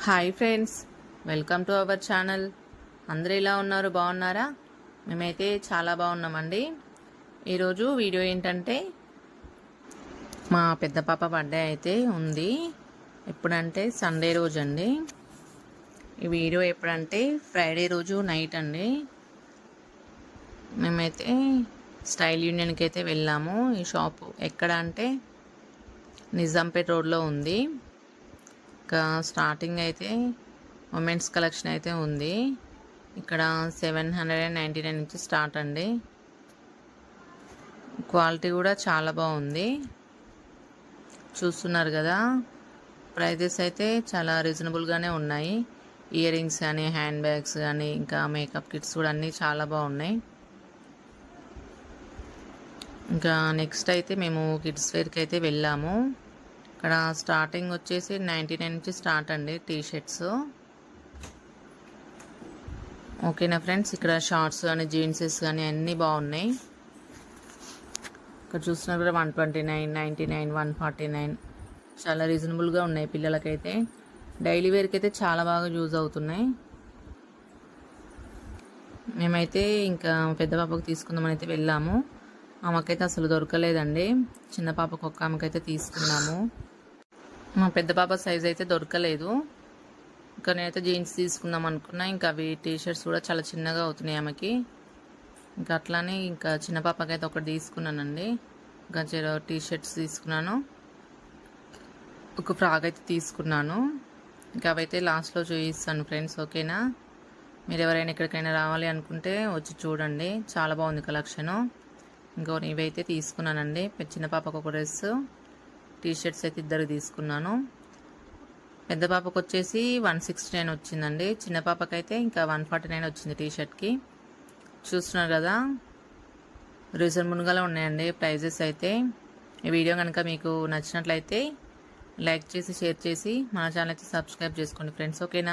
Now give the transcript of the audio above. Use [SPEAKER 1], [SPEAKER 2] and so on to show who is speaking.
[SPEAKER 1] Hi friends, welcome to our channel. అందరూ ఎలా ఉన్నారు? బాగున్నారా? మేమైతే చాలా బాగున్నామండి. ఈరోజు వీడియో ఏంటంటే మా పెద్ద పాప బర్త్డే అయితే ఉంది. ఎప్పుడంటే సండే రోజు అండి. ఈ వీడియో ఎప్పుడంటే ఫ్రైడే రోజు నైట్ అండి. మేమైతే స్టైల్ యూనియన్కి అయితే వెళ్ళాము. ఈ షాపు ఎక్కడ అంటే నిజాంపేట్ రోడ్లో ఉంది. ఇంకా స్టార్టింగ్ అయితే ఉమెన్స్ కలెక్షన్ అయితే ఉంది. ఇక్కడ 799 నుంచి స్టార్ట్ అండి. క్వాలిటీ కూడా చాలా బాగుంది. చూస్తున్నారు కదా, ప్రైజెస్ అయితే చాలా రీజనబుల్గానే ఉన్నాయి. ఇయర్ రింగ్స్ కానీ, హ్యాండ్ బ్యాగ్స్ కానీ, ఇంకా మేకప్ కిట్స్ కూడా అన్నీ చాలా బాగున్నాయి. ఇంకా నెక్స్ట్ అయితే మేము కిడ్స్ వేర్కి అయితే వెళ్ళాము. ఇక్కడ స్టార్టింగ్ వచ్చేసి 99 నుంచి స్టార్ట్ అండి టీ షర్ట్స్. ఓకేనా ఫ్రెండ్స్, ఇక్కడ షార్ట్స్ కానీ, జీన్సెస్ కానీ అన్నీ బాగున్నాయి. ఇక్కడ చూస్తున్నారు కూడా 129, 99, 149 చాలా రీజనబుల్గా ఉన్నాయి. పిల్లలకైతే డైలీ వేర్కి అయితే చాలా బాగా యూజ్ అవుతున్నాయి. మేమైతే ఇంకా పెద్ద పాపకు తీసుకుందామని అయితే వెళ్ళాము. ఆమెకైతే అసలు దొరకలేదండి. చిన్న పాపకు ఒక్క ఆమెకైతే తీసుకున్నాము. మా పెద్ద పాప సైజ్ అయితే దొరకలేదు. ఇంకా నేనైతే జీన్స్ తీసుకుందాం అనుకున్నా. ఇంకా అవి టీ షర్ట్స్ కూడా చాలా చిన్నగా అవుతున్నాయి ఆమెకి. ఇంకా అట్లానే ఇంకా చిన్న పాపకైతే ఒకటి తీసుకున్నానండి. ఇంకా టీ షర్ట్స్ తీసుకున్నాను, ఒక ఫ్రాక్ అయితే తీసుకున్నాను. ఇంకా అవైతే లాస్ట్లో చూపిస్తాను ఫ్రెండ్స్. ఓకేనా, మీరు ఎవరైనా ఎక్కడికైనా రావాలి అనుకుంటే వచ్చి చూడండి, చాలా బాగుంది కలెక్షను. ఇంకో ఇవైతే తీసుకున్నానండి. చిన్న పాపకు ఒక డ్రెస్, టీ షర్ట్స్ అయితే ఇద్దరు తీసుకున్నాను. పెద్ద పాపకు వచ్చేసి 169 వచ్చిందండి. చిన్న పాపకైతే ఇంకా 149 వచ్చింది టీ షర్ట్కి. చూస్తున్నారు కదా, రీజనబుల్గా ఉన్నాయండి ప్రైజెస్ అయితే. ఈ వీడియో కనుక మీకు నచ్చినట్లయితే లైక్ చేసి, షేర్ చేసి మన ఛానల్ అయితే సబ్స్క్రైబ్ చేసుకోండి ఫ్రెండ్స్. ఓకేనా.